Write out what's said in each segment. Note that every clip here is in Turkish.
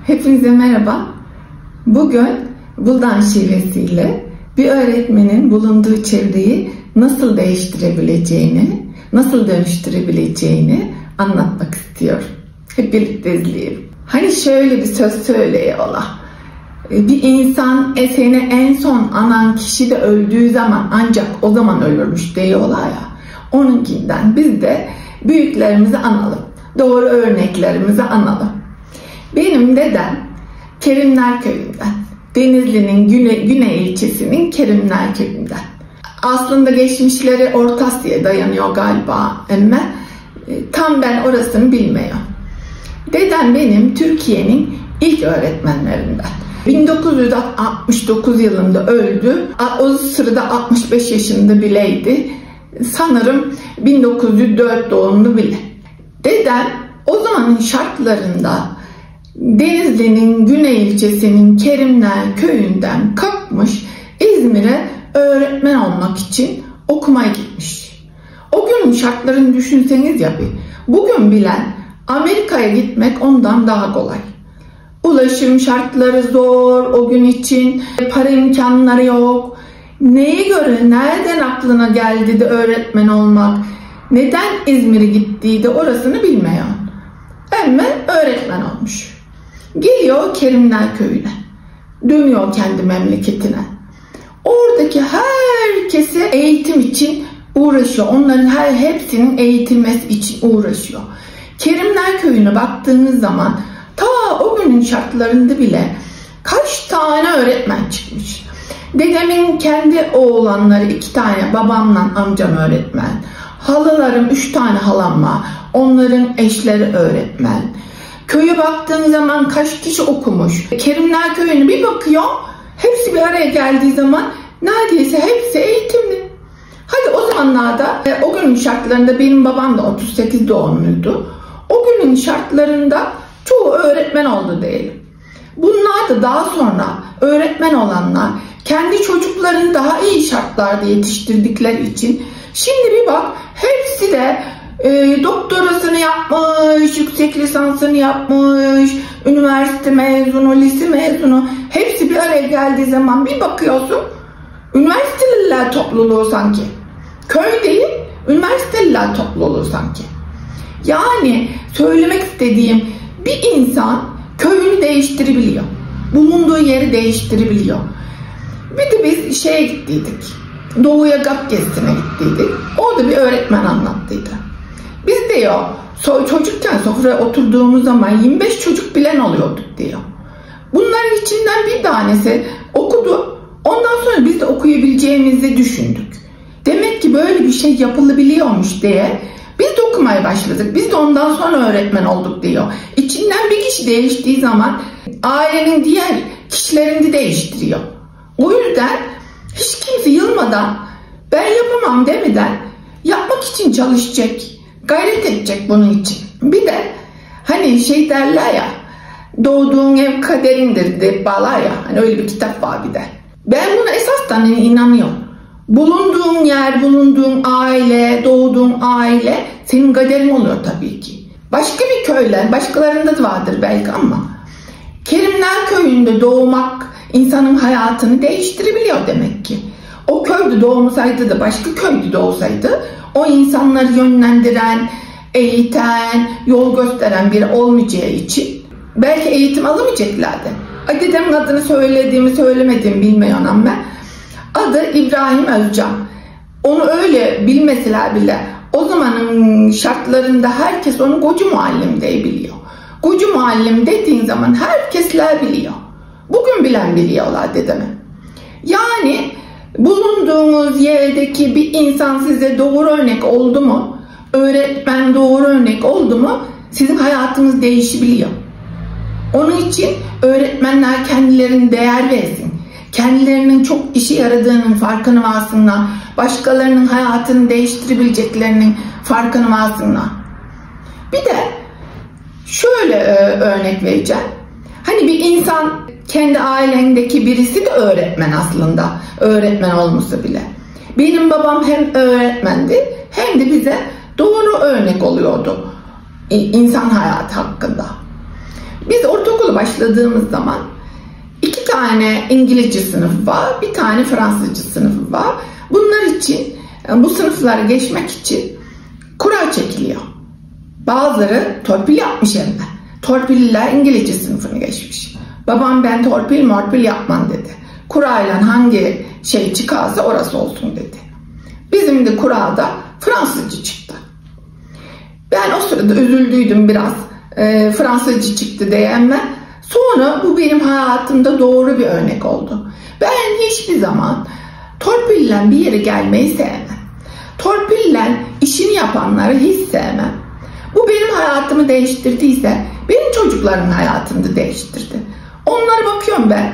Hepinize merhaba. Bugün Buldan şivesiyle bir öğretmenin bulunduğu çevreyi nasıl değiştirebileceğini, nasıl dönüştürebileceğini anlatmak istiyorum. Hep birlikte izleyelim. Hani şöyle bir söz söyleyiyorlar. Bir insan seni en son anan kişi de öldüğü zaman ancak o zaman ölürmüş diyorlar ya. Onunkinden biz de büyüklerimizi analım. Doğru örneklerimizi analım. Benim dedem Kerimler Köyü'nden. Denizli'nin Güney ilçesinin Kerimler Köyü'nden. Aslında geçmişleri Orta Asya'ya dayanıyor galiba ama tam ben orasını bilmiyorum. Dedem benim Türkiye'nin ilk öğretmenlerinden. 1969 yılında öldü. O sırada 65 yaşında bileydi. Sanırım 1904 doğumlu bile. Dedem o zamanın şartlarında Denizli'nin Güney ilçesinin Kerimler Köyü'nden kalkmış İzmir'e öğretmen olmak için okumaya gitmiş. O günün şartlarını düşünseniz ya bir. Bugün bilen Amerika'ya gitmek ondan daha kolay. Ulaşım şartları zor o gün için. Para imkanları yok. Neye göre, nereden aklına geldi de öğretmen olmak? Neden İzmir'e gittiydi orasını bilmiyor. Ama öğretmen olmuş. Geliyor Kerimler Köyü'ne. Dönüyor kendi memleketine. Oradaki herkese eğitim için uğraşıyor. Onların hepsinin eğitilmesi için uğraşıyor. Kerimler Köyü'ne baktığınız zaman ta o günün şartlarında bile kaç tane öğretmen çıkmış. Dedemin kendi oğlanları 2 tane, babamla amcam öğretmen. Halalarım 3 tane halam var. Onların eşleri öğretmen. Köye baktığın zaman kaç kişi okumuş. Kerimler Köyü'ne bir bakıyor. Hepsi bir araya geldiği zaman neredeyse hepsi eğitimli. Hadi o zamanlarda o günün şartlarında benim babam da 38 doğumluydu. O günün şartlarında çoğu öğretmen oldu diyelim. Bunlar da daha sonra öğretmen olanlar kendi çocuklarını daha iyi şartlarda yetiştirdikleri için şimdi bir bak hepsi de doktorasını yapmış, yüksek lisansını yapmış, üniversite mezunu, lise mezunu, hepsi bir araya geldiği zaman bir bakıyorsun üniversiteliler topluluğu sanki. Köy değil, üniversiteliler topluluğu sanki. Yani söylemek istediğim bir insan köyünü değiştirebiliyor. Bulunduğu yeri değiştirebiliyor. Bir de biz şeye gittiydik. Doğuya GAP gezisine gittiydik. Orada bir öğretmen anlattıydı. Biz diyor çocukken sofraya oturduğumuz zaman 25 çocuk bilen oluyorduk diyor. Bunların içinden bir tanesi okudu. Ondan sonra biz de okuyabileceğimizi düşündük. Demek ki böyle bir şey yapılabiliyormuş diye biz de okumaya başladık. Biz de ondan sonra öğretmen olduk diyor. İçinden bir kişi değiştiği zaman ailenin diğer kişilerini de değiştiriyor. O yüzden hiç kimse yılmadan ben yapamam demeden yapmak için çalışacak, gayret edecek bunun için. Bir de hani şey derler ya, doğduğun ev kaderindir de bağlar ya, hani öyle bir kitap var bir de. Ben buna esasdan inanıyorum. Bulunduğun yer, bulunduğun aile, doğduğun aile senin kaderin oluyor tabii ki. Başka bir köyler, başkalarında da vardır belki ama Kerimler Köyü'nde doğmak insanın hayatını değiştirebiliyor demek ki. O köyde doğmasaydı da başka köyde doğsaydı o insanları yönlendiren, eğiten, yol gösteren biri olmayacağı için belki eğitim alamayacaklardı. Dedemin adını söylemediğimi bilmiyorum ama adı İbrahim Özcan. Onu öyle bilmeseler bile o zamanın şartlarında herkes onu Koca Muallim diye biliyor. Koca Muallim dediğin zaman herkesler biliyor. Bugün bilen biliyorlar dedemi. Yani bulunduğunuz yerdeki bir insan size doğru örnek oldu mu? Öğretmen doğru örnek oldu mu? Sizin hayatınız değişebiliyor. Onun için öğretmenler kendilerine değer versin. Kendilerinin çok işe yaradığının farkına varsınlar. Başkalarının hayatını değiştirebileceklerinin farkına varsınlar. Bir de şöyle örnek vereceğim. Hani bir insan kendi ailendeki birisi de öğretmen aslında. Öğretmen olmasa bile. Benim babam hem öğretmendi hem de bize doğru örnek oluyordu insan hayatı hakkında. Biz ortaokula başladığımız zaman 2 tane İngilizce sınıfı var, bir tane Fransızca sınıfı var. Bunlar için, bu sınıfları geçmek için kura çekiliyor. Bazıları torpil yapmış hem de. Torpilliler İngilizce sınıfını geçmiş. Babam ben torpil yapmam dedi. Kurayla hangi şey çıkarsa orası olsun dedi. Bizim de kurada Fransızca çıktı. Ben o sırada üzüldüydüm biraz. Fransızca çıktı diye ama sonra bu benim hayatımda doğru bir örnek oldu. Ben hiçbir zaman torpille bir yere gelmeyi sevmem. Torpille işini yapanları hiç sevmem. Bu benim hayatımı değiştirdiyse benim çocukların hayatını da değiştirdi. Onlara bakıyorum ben.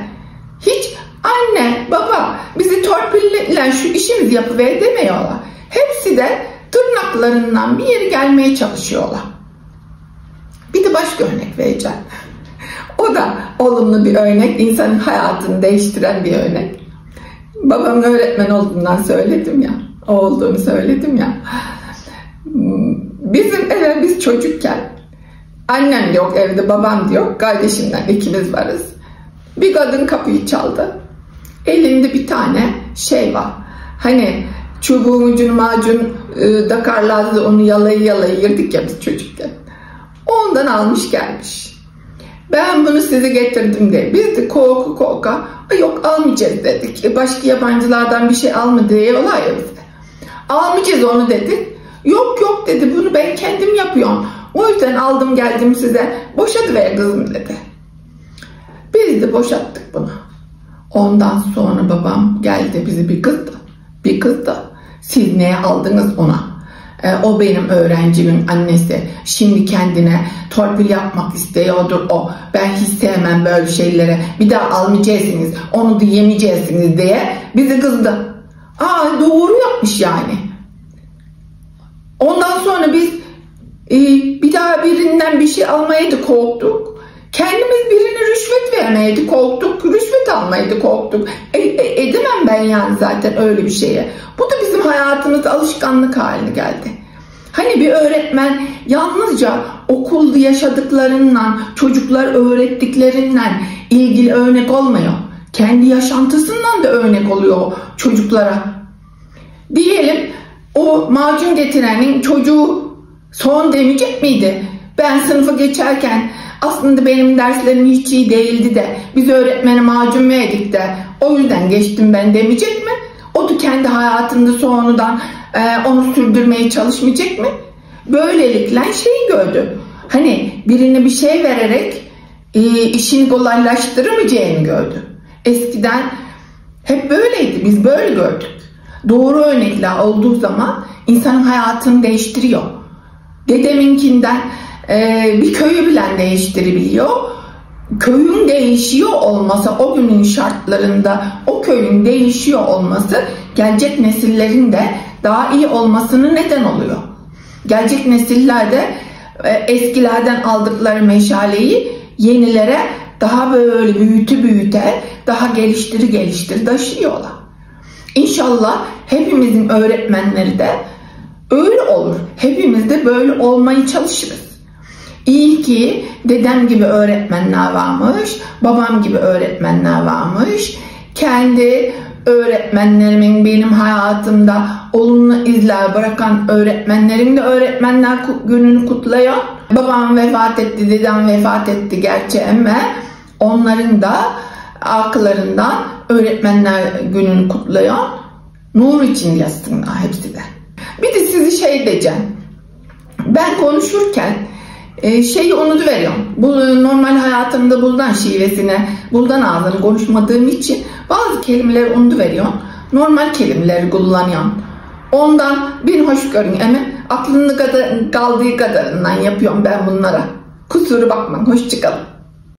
Hiç anne, baba bizi torpille şu işimizi yapıver demiyorlar. Hepsi de tırnaklarından bir yere gelmeye çalışıyorlar. Bir de başka örnek vereceğim. O da olumlu bir örnek, insanın hayatını değiştiren bir örnek. Babamın öğretmen olduğundan söyledim ya, o olduğunu söyledim ya. Bizim eve biz çocukken, annem de yok evde, babam da yok, kardeşimden ikimiz varız. Bir kadın kapıyı çaldı. Elinde bir tane şey var. Hani çubuğun ucunu macun dakarlardı, onu yalayı yerdik ya biz çocukken. Ondan almış gelmiş. Ben bunu size getirdim diye. Biz de korka yok almayacağız dedik. Başka yabancılardan bir şey alma diyorlar ya bize. Almayacağız onu dedik. Yok dedi, bunu ben kendim yapıyorum. O yüzden aldım geldim size. Boşatıver kızım dedi. Biz de boşattık bunu. Ondan sonra babam geldi, bizi bir kızdı. Siz neye aldınız ona? O benim öğrencimin annesi. Şimdi kendine torpil yapmak istiyordur o. Ben hiç sevmem böyle şeylere. Bir daha almayacaksınız, onu da yemeyeceksiniz diye bizi kızdı. Doğru yapmış yani. Ondan sonra biz bir daha birinden bir şey almaya da korktuk. Kendimiz birine rüşvet vermeye de korktuk. Rüşvet almaya da korktuk. Edemem ben yani zaten öyle bir şeye. Bu da bizim hayatımızda alışkanlık haline geldi. Hani bir öğretmen yalnızca okulda yaşadıklarından, çocuklar öğrettiklerinden ilgili örnek olmuyor. Kendi yaşantısından da örnek oluyor çocuklara. Diyelim o macun getirenin çocuğu son demeyecek miydi? Ben sınıfa geçerken aslında benim derslerim hiç iyi değildi de biz öğretmene macun verdik de o yüzden geçtim ben demeyecek mi? O da kendi hayatında sonradan onu sürdürmeye çalışmayacak mı? Böylelikle şeyi gördü. Hani birine bir şey vererek işini kolaylaştıramayacağını gördü. Eskiden hep böyleydi. Biz böyle gördük. Doğru örnekler olduğu zaman insanın hayatını değiştiriyor. Dedeminkinden bir köyü bilen değiştirebiliyor. Köyün değişiyor olması, o günün şartlarında o köyün değişiyor olması gelecek nesillerin de daha iyi olmasını neden oluyor. Gelecek nesiller de eskilerden aldıkları meşaleyi yenilere daha böyle büyüte daha geliştir taşıyorlar. İnşallah hepimizin öğretmenleri de öyle olur. Hepimiz de böyle olmaya çalışırız. İyi ki dedem gibi öğretmenler varmış, babam gibi öğretmenler varmış. Kendi öğretmenlerimin benim hayatımda olumlu izler bırakan öğretmenlerim de öğretmenler gününü kutluyor. Babam vefat etti, dedem vefat etti gerçi ama onların da arkalarından öğretmenler gününü kutluyor. Nur için yazsınlar hepsi de. Bir de sizi şey diyeceğim. Ben konuşurken şeyi unutuveriyorum. Bu normal hayatımda buldan şivesine, buldan ağzını konuşmadığım için bazı kelimeleri unutuveriyorum. Normal kelimeleri kullanıyorum. Ondan beni hoş görün ama aklında kaldığı kadarından yapıyorum ben bunlara. Kusura bakmayın. Hoşçakalın.